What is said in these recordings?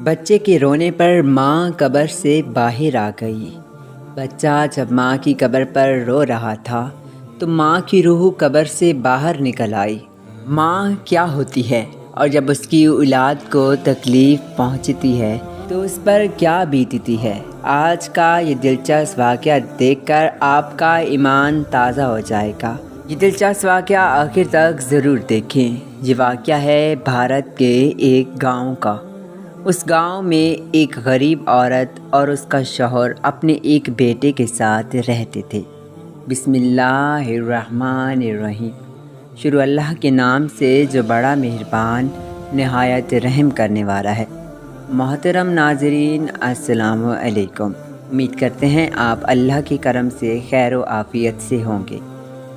بچے کے رونے پر ماں قبر سے باہر آ گئی۔ بچہ جب ماں کی قبر پر رو رہا تھا تو ماں کی روح قبر سے باہر نکل آئی۔ ماں کیا ہوتی ہے اور جب اس کی اولاد کو تکلیف پہنچتی ہے تو اس پر کیا بیتتی ہے۔ آج کا یہ دلچسپ واقعہ دیکھ کر آپ کا ایمان تازہ ہو جائے گا۔ یہ دلچسپ واقعہ آخر تک ضرور دیکھیں۔ یہ واقعہ ہے بھارت کے ایک گاؤں کا۔ اس گاؤں میں ایک غریب عورت اور اس کا شوہر اپنے ایک بیٹے کے ساتھ رہتے تھے۔ بسم اللہ الرحمن الرحیم۔ شروع اللہ کے نام سے جو بڑا مہربان نہایت رحم کرنے والا ہے۔ محترم ناظرین السلام علیکم۔ امید کرتے ہیں آپ اللہ کے کرم سے خیر و عافیت سے ہوں گے۔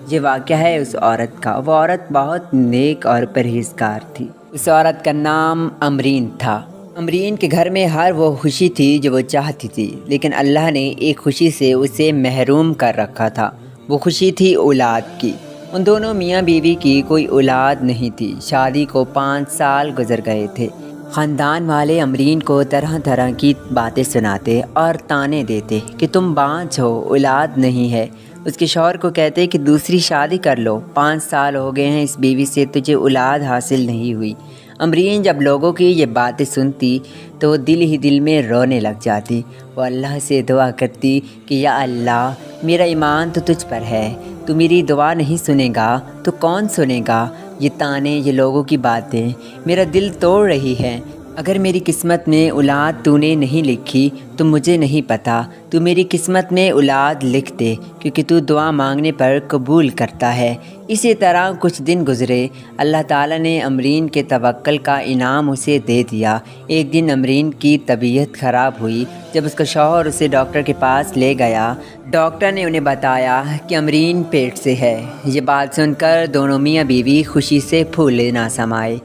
یہ واقعہ ہے اس عورت کا۔ وہ عورت بہت نیک اور پرہیزگار تھی۔ اس عورت کا نام امرین تھا۔ امرین کے گھر میں ہر وہ خوشی تھی جو وہ چاہتی تھی، لیکن اللہ نے ایک خوشی سے اسے محروم کر رکھا تھا۔ وہ خوشی تھی اولاد کی۔ ان دونوں میاں بیوی کی کوئی اولاد نہیں تھی۔ شادی کو 5 سال گزر گئے تھے۔ خاندان والے امرین کو طرح طرح کی باتیں سناتے اور طعنے دیتے کہ تم بانجھ ہو، اولاد نہیں ہے۔ اس کے شوہر کو کہتے کہ دوسری شادی کر لو، 5 سال ہو گئے ہیں اس بیوی سے تجھے اولاد حاصل نہیں ہوئی۔ امرین جب لوگوں کی یہ باتیں سنتی تو وہ دل ہی دل میں رونے لگ جاتی۔ وہ اللہ سے دعا کرتی کہ یا اللہ، میرا ایمان تو تجھ پر ہے، تو میری دعا نہیں سنے گا تو کون سنے گا؟ یہ طعنے، یہ لوگوں کی باتیں میرا دل توڑ رہی ہیں۔ اگر میری قسمت میں اولاد تو نے نہیں لکھی تو مجھے نہیں پتہ، تو میری قسمت میں اولاد لکھ دے، کیونکہ تو دعا مانگنے پر قبول کرتا ہے۔ اسی طرح کچھ دن گزرے۔ اللہ تعالیٰ نے امرین کے توکل کا انعام اسے دے دیا۔ ایک دن امرین کی طبیعت خراب ہوئی۔ جب اس کا شوہر اسے ڈاکٹر کے پاس لے گیا، ڈاکٹر نے انہیں بتایا کہ امرین پیٹ سے ہے۔ یہ بات سن کر دونوں میاں بیوی خوشی سے پھولے نہ سمائے۔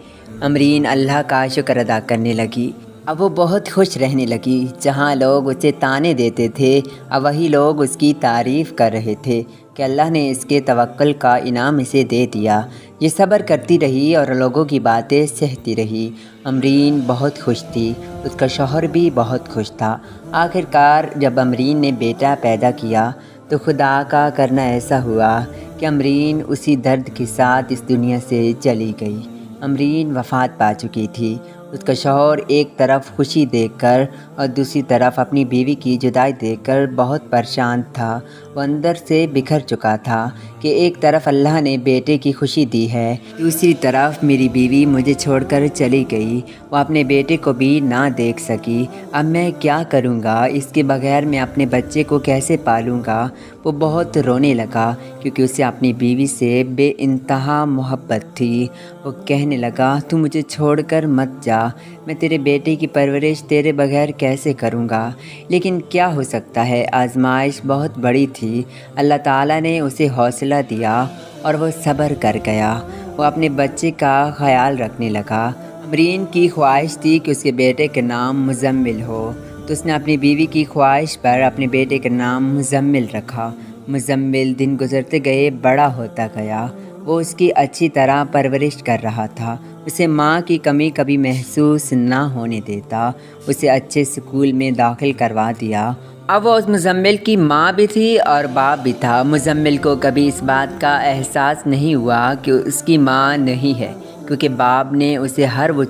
امرین اللہ کا شکر ادا کرنے لگی۔ اب وہ بہت خوش رہنے لگی۔ جہاں لوگ اسے طعنے دیتے تھے، اب وہی لوگ اس کی تعریف کر رہے تھے کہ اللہ نے اس کے توکل کا انعام اسے دے دیا۔ یہ صبر کرتی رہی اور لوگوں کی باتیں سہتی رہی۔ امرین بہت خوش تھی، اس کا شوہر بھی بہت خوش تھا۔ آخرکار جب امرین نے بیٹا پیدا کیا تو خدا کا کرنا ایسا ہوا کہ امرین اسی درد کے ساتھ اس دنیا سے چلی گئی۔ امرین وفات پا چکی تھی۔ اس کا شوہر ایک طرف خوشی دیکھ کر اور دوسری طرف اپنی بیوی کی جدائی دیکھ کر بہت پریشان تھا۔ وہ اندر سے بکھر چکا تھا کہ ایک طرف اللہ نے بیٹے کی خوشی دی ہے، دوسری طرف میری بیوی مجھے چھوڑ کر چلی گئی۔ وہ اپنے بیٹے کو بھی نہ دیکھ سکی۔ اب میں کیا کروں گا؟ اس کے بغیر میں اپنے بچے کو کیسے پالوں گا؟ وہ بہت رونے لگا کیونکہ اسے اپنی بیوی سے بے انتہا محبت تھی۔ وہ کہنے لگا، تو مجھے چھوڑ کر مت جا، میں تیرے بیٹے کی پرورش تیرے بغیر کیسے کروں گا؟ لیکن کیا ہو سکتا ہے، آزمائش بہت بڑی تھی۔ اللہ تعالیٰ نے اسے حوصلہ دیا اور وہ صبر کر گیا۔ وہ اپنے بچے کا خیال رکھنے لگا۔ امرین کی خواہش تھی کہ اس کے بیٹے کا نام مزمل ہو، تو اس نے اپنی بیوی کی خواہش پر اپنے بیٹے کا نام مزمل رکھا۔ مزمل دن گزرتے گئے بڑا ہوتا گیا۔ وہ اس کی اچھی طرح پرورش کر رہا تھا۔ اسے ماں کی کمی کبھی محسوس نہ ہونے دیتا۔ اسے اچھے اسکول میں داخل کروا دیا۔ اب وہ اس مزمل کی ماں بھی تھی اور باپ بھی تھا۔ مزمل کو کبھی اس بات کا احساس نہیں ہوا کہ اس کی ماں نہیں ہے، کیونکہ باپ نے اسے ہر وہ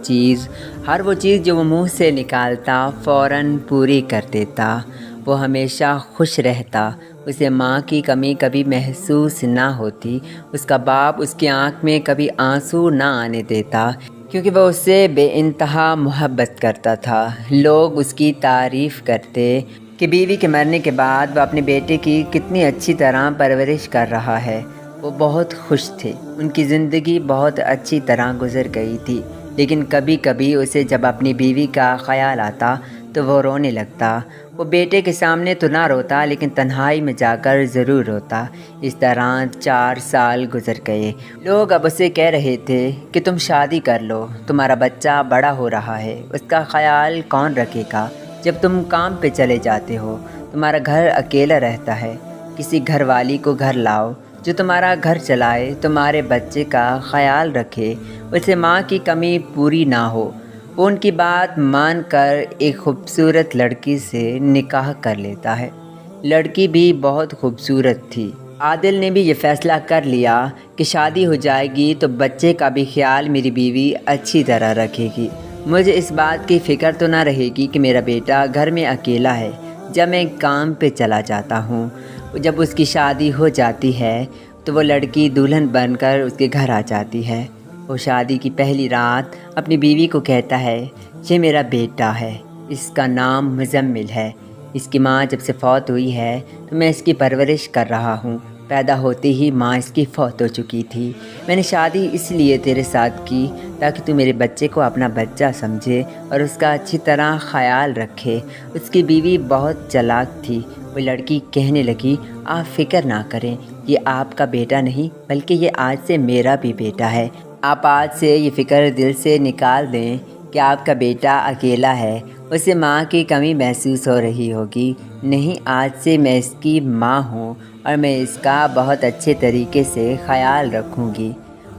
چیز جو وہ منہ سے نکالتا فوراً پوری کر دیتا۔ وہ ہمیشہ خوش رہتا۔ اسے ماں کی کمی کبھی محسوس نہ ہوتی۔ اس کا باپ اس کی آنکھ میں کبھی آنسو نہ آنے دیتا، کیونکہ وہ اس سے بے انتہا محبت کرتا تھا۔ لوگ اس کی تعریف کرتے کہ بیوی کے مرنے کے بعد وہ اپنے بیٹے کی کتنی اچھی طرح پرورش کر رہا ہے۔ وہ بہت خوش تھے۔ ان کی زندگی بہت اچھی طرح گزر گئی تھی، لیکن کبھی کبھی اسے جب اپنی بیوی کا خیال آتا تو وہ رونے لگتا۔ وہ بیٹے کے سامنے تو نہ روتا، لیکن تنہائی میں جا کر ضرور روتا۔ اس طرح 4 سال گزر گئے۔ لوگ اب اسے کہہ رہے تھے کہ تم شادی کر لو، تمہارا بچہ بڑا ہو رہا ہے، اس کا خیال کون رکھے گا؟ جب تم کام پہ چلے جاتے ہو، تمہارا گھر اکیلا رہتا ہے، کسی گھر والی کو گھر لاؤ جو تمہارا گھر چلائے، تمہارے بچے کا خیال رکھے، اسے ماں کی کمی پوری نہ ہو۔ وہ ان کی بات مان کر ایک خوبصورت لڑکی سے نکاح کر لیتا ہے۔ لڑکی بھی بہت خوبصورت تھی۔ عادل نے بھی یہ فیصلہ کر لیا کہ شادی ہو جائے گی تو بچے کا بھی خیال میری بیوی اچھی طرح رکھے گی۔ مجھے اس بات کی فکر تو نہ رہے گی کہ میرا بیٹا گھر میں اکیلا ہے جب میں کام پہ چلا جاتا ہوں۔ جب اس کی شادی ہو جاتی ہے تو وہ لڑکی دلہن بن کر اس کے گھر آ جاتی ہے۔ وہ شادی کی پہلی رات اپنی بیوی کو کہتا ہے، یہ میرا بیٹا ہے، اس کا نام مزمل ہے۔ اس کی ماں جب سے فوت ہوئی ہے تو میں اس کی پرورش کر رہا ہوں۔ پیدا ہوتے ہی ماں اس کی فوت ہو چکی تھی۔ میں نے شادی اس لیے تیرے ساتھ کی تاکہ تو میرے بچے کو اپنا بچہ سمجھے اور اس کا اچھی طرح خیال رکھے۔ اس کی بیوی بہت چالاک تھی۔ وہ لڑکی کہنے لگی، آپ فکر نہ کریں، یہ آپ کا بیٹا نہیں بلکہ یہ آج سے میرا بھی بیٹا ہے۔ آپ آج سے یہ فکر دل سے نکال دیں کہ آپ کا بیٹا اکیلا ہے، اسے ماں کی کمی محسوس ہو رہی ہوگی۔ نہیں، آج سے میں اس کی ماں ہوں اور میں اس کا بہت اچھے طریقے سے خیال رکھوں گی۔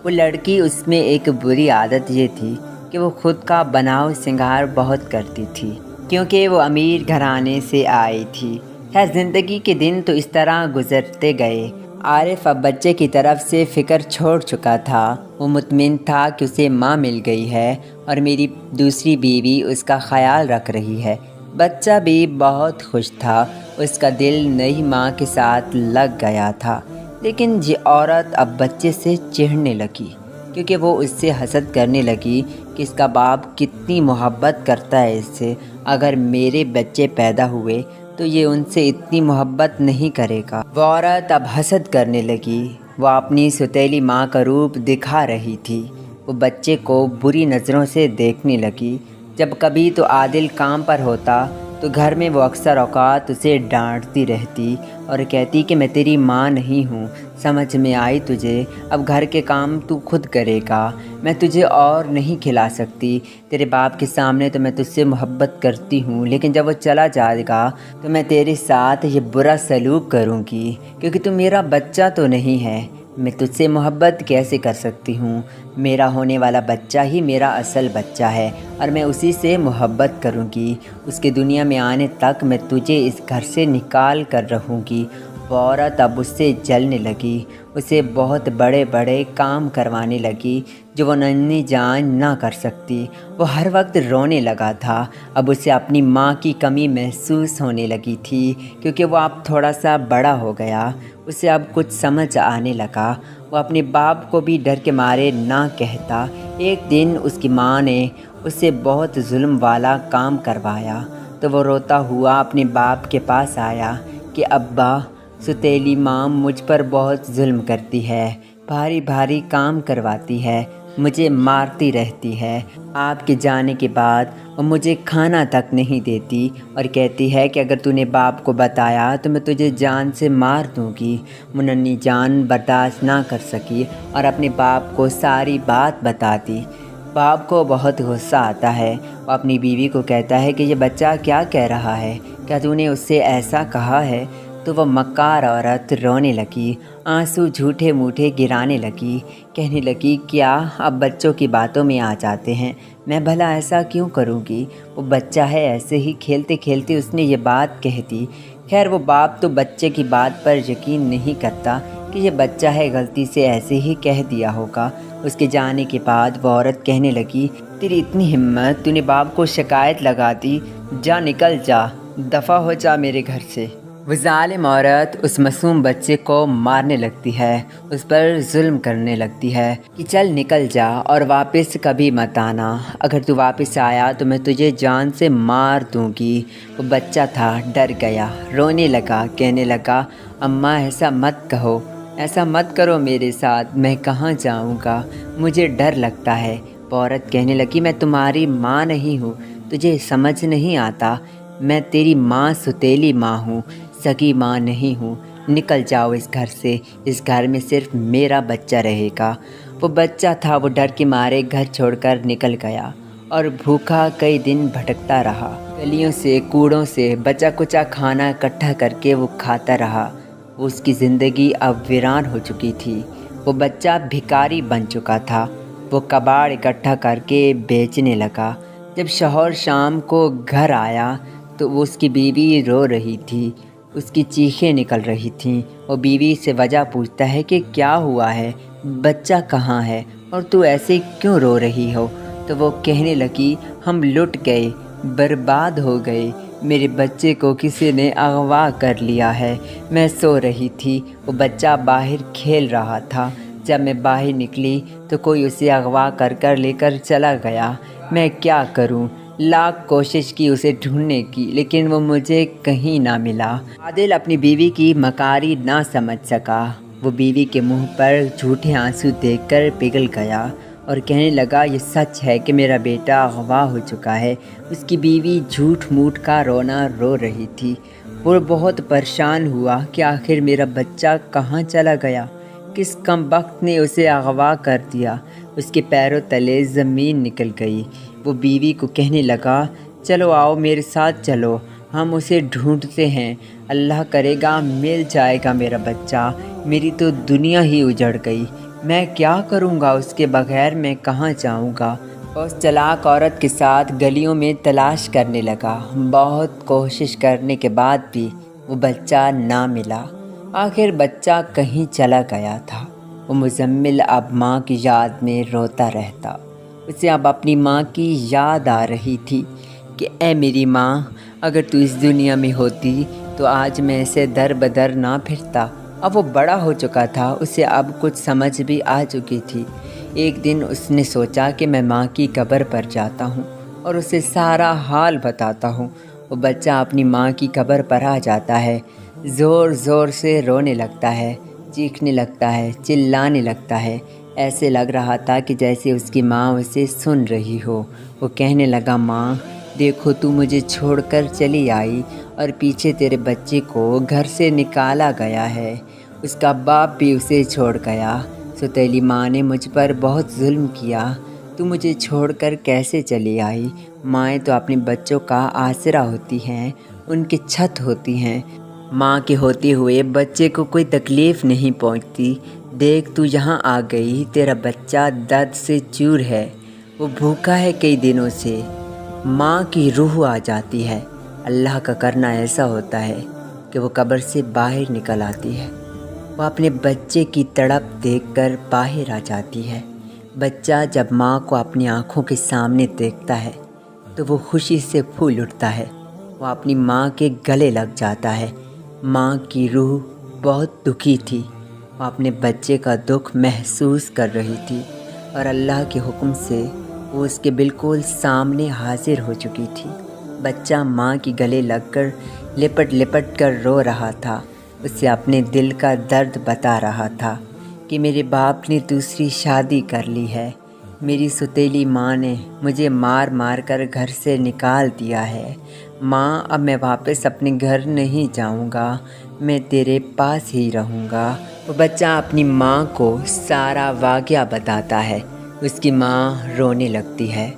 وہ لڑکی، اس میں ایک بری عادت یہ تھی کہ وہ خود کا بناؤ سنگار بہت کرتی تھی کیونکہ وہ امیر گھرانے سے آئی تھی۔ خیر، زندگی کے دن تو اس طرح گزرتے گئے۔ عارف اب بچے کی طرف سے فکر چھوڑ چکا تھا۔ وہ مطمئن تھا کہ اسے ماں مل گئی ہے اور میری دوسری بیوی اس کا خیال رکھ رہی ہے۔ بچہ بھی بہت خوش تھا، اس کا دل نئی ماں کے ساتھ لگ گیا تھا۔ لیکن یہ عورت اب بچے سے چڑھنے لگی کیونکہ وہ اس سے حسد کرنے لگی کہ اس کا باپ کتنی محبت کرتا ہے اس سے۔ اگر میرے بچے پیدا ہوئے تو یہ ان سے اتنی محبت نہیں کرے گا۔ وہ عورت اب حسد کرنے لگی۔ وہ اپنی سوتیلی ماں کا روپ دکھا رہی تھی۔ وہ بچے کو بری نظروں سے دیکھنے لگی۔ جب کبھی تو عادل کام پر ہوتا تو گھر میں وہ اکثر اوقات اسے ڈانٹتی رہتی اور کہتی کہ میں تیری ماں نہیں ہوں، سمجھ میں آئی تجھے؟ اب گھر کے کام تو خود کرے گا، میں تجھے اور نہیں کھلا سکتی۔ تیرے باپ کے سامنے تو میں تجھ سے محبت کرتی ہوں، لیکن جب وہ چلا جائے گا تو میں تیرے ساتھ یہ برا سلوک کروں گی کیونکہ تو میرا بچہ تو نہیں ہے۔ میں تجھ سے محبت کیسے کر سکتی ہوں؟ میرا ہونے والا بچہ ہی میرا اصل بچہ ہے اور میں اسی سے محبت کروں گی۔ اس کے دنیا میں آنے تک میں تجھے اس گھر سے نکال کر رہوں گی۔ وہ عورت اب اس سے جلنے لگی، اسے بہت بڑے بڑے کام کروانے لگی جو وہ ننھی جان نہ کر سکتی۔ وہ ہر وقت رونے لگا تھا۔ اب اسے اپنی ماں کی کمی محسوس ہونے لگی تھی کیونکہ وہ اب تھوڑا سا بڑا ہو گیا، اسے اب کچھ سمجھ آنے لگا۔ وہ اپنے باپ کو بھی ڈر کے مارے نہ کہتا۔ ایک دن اس کی ماں نے اسے بہت ظلم والا کام کروایا تو وہ روتا ہوا اپنے باپ کے پاس آیا کہ ابا، سوتیلی ماں مجھ پر بہت ظلم کرتی ہے، بھاری بھاری کام کرواتی ہے، مجھے مارتی رہتی ہے۔ آپ کے جانے کے بعد وہ مجھے کھانا تک نہیں دیتی اور کہتی ہے کہ اگر تو نے باپ کو بتایا تو میں تجھے جان سے مار دوں گی۔ وہ ننھی جان برداشت نہ کر سکی اور اپنے باپ کو ساری بات بتاتی۔ باپ کو بہت غصہ آتا ہے۔ وہ اپنی بیوی کو کہتا ہے کہ یہ بچہ کیا کہہ رہا ہے، کیا تو نے اس سے ایسا کہا ہے؟ تو وہ مکار عورت رونے لگی، آنسو جھوٹے موٹے گرانے لگی، کہنے لگی کیا اب بچوں کی باتوں میں آ جاتے ہیں؟ میں بھلا ایسا کیوں کروں گی؟ وہ بچہ ہے، ایسے ہی کھیلتے کھیلتے اس نے یہ بات کہہ دی۔ خیر، وہ باپ تو بچے کی بات پر یقین نہیں کرتا کہ یہ بچہ ہے، غلطی سے ایسے ہی کہہ دیا ہوگا۔ اس کے جانے کے بعد وہ عورت کہنے لگی، تیری اتنی ہمت، تو نے باپ کو شکایت لگا دی، جا نکل جا، دفع ہو جا میرے گھر سے۔ وہ ظالم عورت اس معصوم بچے کو مارنے لگتی ہے، اس پر ظلم کرنے لگتی ہے کہ چل نکل جا اور واپس کبھی مت آنا، اگر تو واپس آیا تو میں تجھے جان سے مار دوں گی۔ وہ بچہ تھا، ڈر گیا، رونے لگا، کہنے لگا اماں ایسا مت کہو، ایسا مت کرو میرے ساتھ، میں کہاں جاؤں گا، مجھے ڈر لگتا ہے۔ وہ عورت کہنے لگی میں تمہاری ماں نہیں ہوں، تجھے سمجھ نہیں آتا، میں تیری ماں سوتیلی ماں ہوں، سگی ماں نہیں ہوں، نکل جاؤ اس گھر سے، اس گھر میں صرف میرا بچہ رہے گا۔ وہ بچہ تھا، وہ ڈر کے مارے گھر چھوڑ کر نکل گیا اور بھوکا کئی دن بھٹکتا رہا۔ گلیوں سے، کوڑوں سے بچا کچا کھانا اکٹھا کر کے وہ کھاتا رہا۔ اس کی زندگی اب ویران ہو چکی تھی۔ وہ بچہ بھکاری بن چکا تھا۔ وہ کباڑ اکٹھا کر کے بیچنے لگا۔ جب شوہر شام کو گھر آیا تو وہ اس کی بیوی رو رہی تھی، اس کی چیخیں نکل رہی تھیں۔ وہ بیوی سے وجہ پوچھتا ہے کہ کیا ہوا ہے، بچہ کہاں ہے اور تو ایسے کیوں رو رہی ہو؟ تو وہ کہنے لگی، ہم لٹ گئے، برباد ہو گئے، میرے بچے کو کسی نے اغوا کر لیا ہے۔ میں سو رہی تھی، وہ بچہ باہر کھیل رہا تھا، جب میں باہر نکلی تو کوئی اسے اغوا کر لے کر چلا گیا۔ میں کیا کروں؟ لاکھ کوشش کی اسے ڈھونڈنے کی، لیکن وہ مجھے کہیں نہ ملا۔ عادل اپنی بیوی کی مکاری نہ سمجھ سکا۔ وہ بیوی کے منہ پر جھوٹے آنسو دیکھ کر پگھل گیا اور کہنے لگا، یہ سچ ہے کہ میرا بیٹا اغوا ہو چکا ہے۔ اس کی بیوی جھوٹ موٹ کا رونا رو رہی تھی۔ وہ بہت پریشان ہوا کہ آخر میرا بچہ کہاں چلا گیا، کس کمبخت نے اسے اغوا کر دیا۔ اس کے پیروں تلے زمین نکل گئی۔ وہ بیوی کو کہنے لگا، چلو آؤ میرے ساتھ چلو، ہم اسے ڈھونڈتے ہیں، اللہ کرے گا مل جائے گا میرا بچہ۔ میری تو دنیا ہی اجڑ گئی، میں کیا کروں گا اس کے بغیر، میں کہاں جاؤں گا؟ اس چلاک عورت کے ساتھ گلیوں میں تلاش کرنے لگا۔ بہت کوشش کرنے کے بعد بھی وہ بچہ نہ ملا۔ آخر بچہ کہیں چلا گیا تھا۔ وہ مزمل اب ماں کی یاد میں روتا رہتا۔ اسے اب اپنی ماں کی یاد آ رہی تھی کہ اے میری ماں، اگر تو اس دنیا میں ہوتی تو آج میں ایسے در بدر نہ پھرتا۔ اب وہ بڑا ہو چکا تھا، اسے اب کچھ سمجھ بھی آ چکی تھی۔ ایک دن اس نے سوچا کہ میں ماں کی قبر پر جاتا ہوں اور اسے سارا حال بتاتا ہوں۔ وہ بچہ اپنی ماں کی قبر پر آ جاتا ہے، زور زور سے رونے لگتا ہے، چیخنے لگتا ہے، چلانے لگتا ہے۔ ایسے لگ رہا تھا کہ جیسے اس کی ماں اسے سن رہی ہو۔ وہ کہنے لگا، ماں دیکھو، تو مجھے چھوڑ کر چلی آئی اور پیچھے تیرے بچے کو گھر سے نکالا گیا ہے، اس کا باپ بھی اسے چھوڑ گیا۔ ستیلی ماں نے مجھ پر بہت ظلم کیا، تو مجھے چھوڑ کر کیسے چلی آئی؟ مائیں تو اپنے بچوں کا آسرا ہوتی ہیں، ان کی چھت ہوتی ہیں۔ ماں کے ہوتے ہوئے بچے کو کوئی تکلیف نہیں پہنچتی۔ دیکھ تو یہاں آ گئی، تیرا بچہ درد سے چور ہے، وہ بھوکا ہے کئی دنوں سے۔ ماں کی روح آ جاتی ہے۔ اللہ کا کرنا ایسا ہوتا ہے کہ وہ قبر سے باہر نکل آتی ہے۔ وہ اپنے بچے کی تڑپ دیکھ کر باہر آ جاتی ہے۔ بچہ جب ماں کو اپنی آنکھوں کے سامنے دیکھتا ہے تو وہ خوشی سے پھول اٹھتا ہے۔ وہ اپنی ماں کے گلے لگ جاتا ہے۔ ماں کی روح بہت دکھی تھی، وہ اپنے بچے کا دکھ محسوس کر رہی تھی اور اللہ کے حکم سے وہ اس کے بالکل سامنے حاضر ہو چکی تھی۔ بچہ ماں کی گلے لگ کر لپٹ لپٹ کر رو رہا تھا، اسے اپنے دل کا درد بتا رہا تھا کہ میرے باپ نے دوسری شادی کر لی ہے، میری ستیلی ماں نے مجھے مار مار کر گھر سے نکال دیا ہے۔ ماں، اب میں واپس اپنے گھر نہیں جاؤں گا، میں تیرے پاس ہی رہوں گا۔ وہ بچہ اپنی ماں کو سارا واقعہ بتاتا ہے۔ اس کی ماں رونے لگتی ہے۔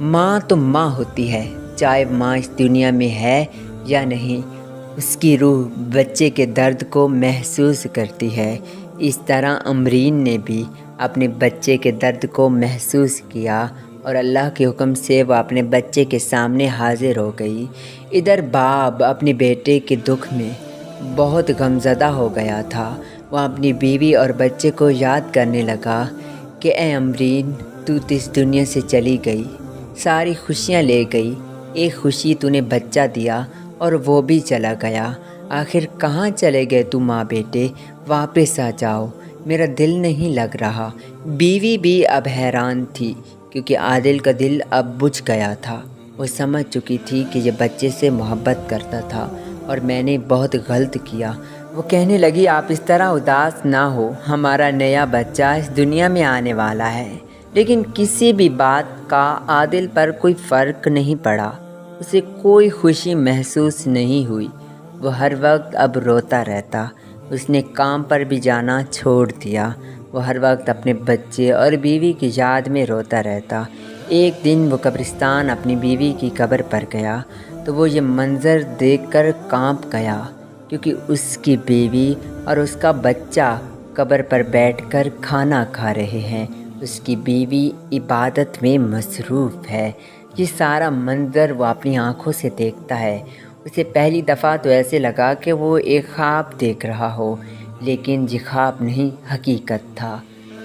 ماں تو ماں ہوتی ہے، چاہے ماں اس دنیا میں ہے یا نہیں، اس کی روح بچے کے درد کو محسوس کرتی ہے۔ اس طرح امرین نے بھی اپنے بچے کے درد کو محسوس کیا اور اللہ کے حکم سے وہ اپنے بچے کے سامنے حاضر ہو گئی۔ ادھر باپ اپنے بیٹے کے دکھ میں بہت غمزدہ ہو گیا تھا۔ وہ اپنی بیوی اور بچے کو یاد کرنے لگا کہ اے امرین، تو اس دنیا سے چلی گئی، ساری خوشیاں لے گئی، ایک خوشی تو نے بچہ دیا اور وہ بھی چلا گیا۔ آخر کہاں چلے گئے تو ماں بیٹے؟ واپس آ جاؤ، میرا دل نہیں لگ رہا۔ بیوی بھی اب حیران تھی کیونکہ عادل کا دل اب بجھ گیا تھا۔ وہ سمجھ چکی تھی کہ یہ بچے سے محبت کرتا تھا اور میں نے بہت غلط کیا۔ وہ کہنے لگی، آپ اس طرح اداس نہ ہو، ہمارا نیا بچہ اس دنیا میں آنے والا ہے۔ لیکن کسی بھی بات کا عادل پر کوئی فرق نہیں پڑا، اسے کوئی خوشی محسوس نہیں ہوئی۔ وہ ہر وقت اب روتا رہتا۔ اس نے کام پر بھی جانا چھوڑ دیا۔ وہ ہر وقت اپنے بچے اور بیوی کی یاد میں روتا رہتا۔ ایک دن وہ قبرستان اپنی بیوی کی قبر پر گیا تو وہ یہ منظر دیکھ کر کانپ گیا کیونکہ اس کی بیوی اور اس کا بچہ قبر پر بیٹھ کر کھانا کھا رہے ہیں۔ اس کی بیوی عبادت میں مصروف ہے۔ یہ سارا منظر وہ اپنی آنکھوں سے دیکھتا ہے۔ اسے پہلی دفعہ تو ایسے لگا کہ وہ ایک خواب دیکھ رہا ہو، لیکن یہ خواب نہیں، حقیقت تھا۔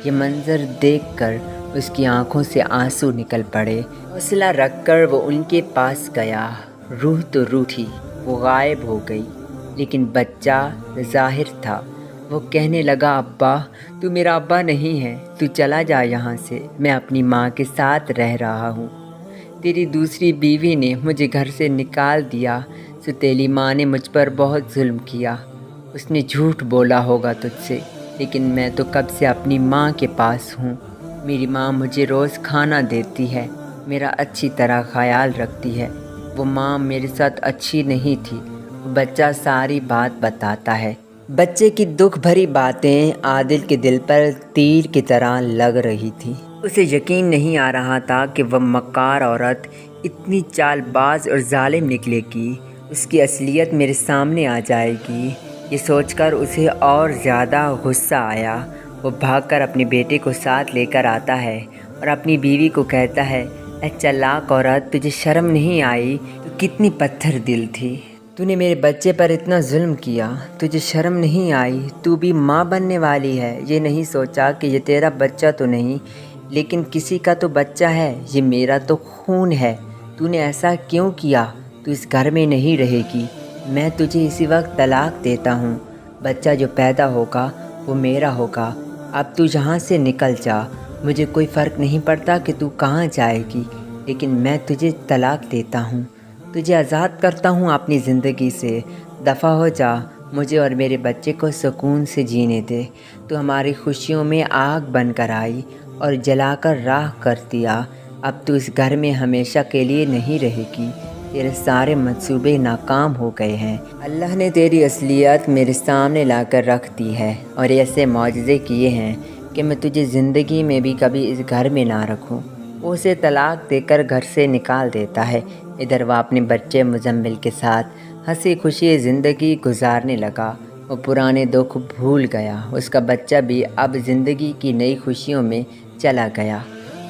یہ منظر دیکھ کر اس کی آنکھوں سے آنسو نکل پڑے۔ حوصلہ رکھ کر وہ ان کے پاس گیا۔ روح تو روح تھی، وہ غائب ہو گئی، لیکن بچہ ظاہر تھا۔ وہ کہنے لگا، ابا، تو میرا ابا نہیں ہے، تو چلا جا یہاں سے، میں اپنی ماں کے ساتھ رہ رہا ہوں۔ تیری دوسری بیوی نے مجھے گھر سے نکال دیا، سو تیری ماں نے مجھ پر بہت ظلم کیا۔ اس نے جھوٹ بولا ہوگا تجھ سے، لیکن میں تو کب سے اپنی ماں کے پاس ہوں۔ میری ماں مجھے روز کھانا دیتی ہے، میرا اچھی طرح خیال رکھتی ہے۔ وہ ماں میرے ساتھ اچھی نہیں تھی۔ بچہ ساری بات بتاتا ہے۔ بچے کی دکھ بھری باتیں عادل کے دل پر تیر کی طرح لگ رہی تھی۔ اسے یقین نہیں آ رہا تھا کہ وہ مکار عورت اتنی چال باز اور ظالم نکلے گی، اس کی اصلیت میرے سامنے آ جائے گی۔ یہ سوچ کر اسے اور زیادہ غصہ آیا۔ وہ بھاگ کر اپنے بیٹے کو ساتھ لے کر آتا ہے اور اپنی بیوی کو کہتا ہے، اے چالاک عورت، تجھے شرم نہیں آئی؟ تو کتنی پتھر دل تھی، تو نے میرے بچے پر اتنا ظلم کیا، تجھے شرم نہیں آئی؟ تو بھی ماں بننے والی ہے، یہ نہیں سوچا کہ یہ تیرا بچہ تو نہیں، لیکن کسی کا تو بچہ ہے، یہ میرا تو خون ہے۔ تو نے ایسا کیوں کیا؟ تو اس گھر میں نہیں رہے گی، میں تجھے اسی وقت طلاق دیتا ہوں۔ بچہ جو پیدا ہوگا وہ میرا ہوگا، اب تو یہاں سے نکل جا۔ مجھے کوئی فرق نہیں پڑتا کہ تو کہاں جائے گی، لیکن میں تجھے طلاق دیتا ہوں، تجھے آزاد کرتا ہوں اپنی زندگی سے۔ دفع ہو جا، مجھے اور میرے بچے کو سکون سے جینے دے۔ تو ہماری خوشیوں میں آگ بن کر آئی اور جلا کر راکھ کر دیا۔ اب تو اس گھر میں ہمیشہ کے لیے نہیں رہے گی، تیرے سارے منصوبے ناکام ہو گئے ہیں۔ اللہ نے تیری اصلیت میرے سامنے لا کر رکھ دی ہے اور ایسے معجزے کیے ہیں کہ میں تجھے زندگی میں بھی کبھی اس گھر میں نہ رکھوں۔ وہ اسے طلاق دے کر گھر سے نکال دیتا ہے۔ ادھر وہ اپنے بچے مزمل کے ساتھ ہنسی خوشی زندگی گزارنے لگا۔ وہ پرانے دکھ بھول گیا، اس کا بچہ بھی اب زندگی کی نئی خوشیوں میں چلا گیا۔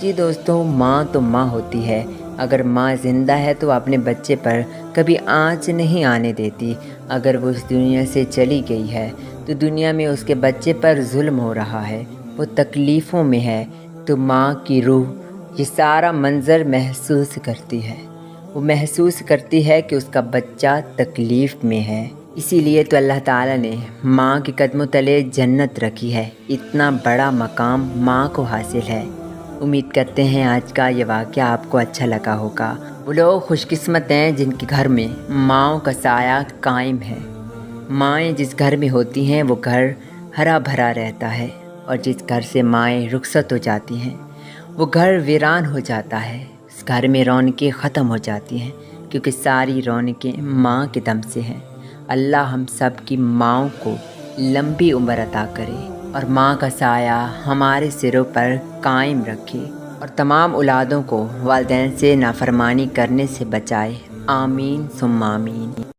جی دوستوں، ماں تو ماں ہوتی ہے۔ اگر ماں زندہ ہے تو اپنے بچے پر کبھی آنچ نہیں آنے دیتی۔ اگر وہ اس دنیا سے چلی گئی ہے تو دنیا میں اس کے بچے پر ظلم ہو رہا ہے، وہ تکلیفوں میں ہے، تو ماں کی روح یہ سارا منظر محسوس کرتی ہے۔ وہ محسوس کرتی ہے کہ اس کا بچہ تکلیف میں ہے۔ اسی لیے تو اللہ تعالیٰ نے ماں کے قدموں تلے جنت رکھی ہے۔ اتنا بڑا مقام ماں کو حاصل ہے۔ امید کرتے ہیں آج کا یہ واقعہ آپ کو اچھا لگا ہوگا۔ وہ لوگ خوش قسمت ہیں جن کے گھر میں ماؤں کا سایہ قائم ہے۔ مائیں جس گھر میں ہوتی ہیں وہ گھر ہرا بھرا رہتا ہے، اور جس گھر سے مائیں رخصت ہو جاتی ہیں وہ گھر ویران ہو جاتا ہے۔ اس گھر میں رونقیں ختم ہو جاتی ہیں، کیونکہ ساری رونقیں ماں کے دم سے ہیں۔ اللہ ہم سب کی ماؤں کو لمبی عمر عطا کرے اور ماں کا سایہ ہمارے سروں پر قائم رکھے، اور تمام اولادوں کو والدین سے نافرمانی کرنے سے بچائے۔ آمین ثم آمین۔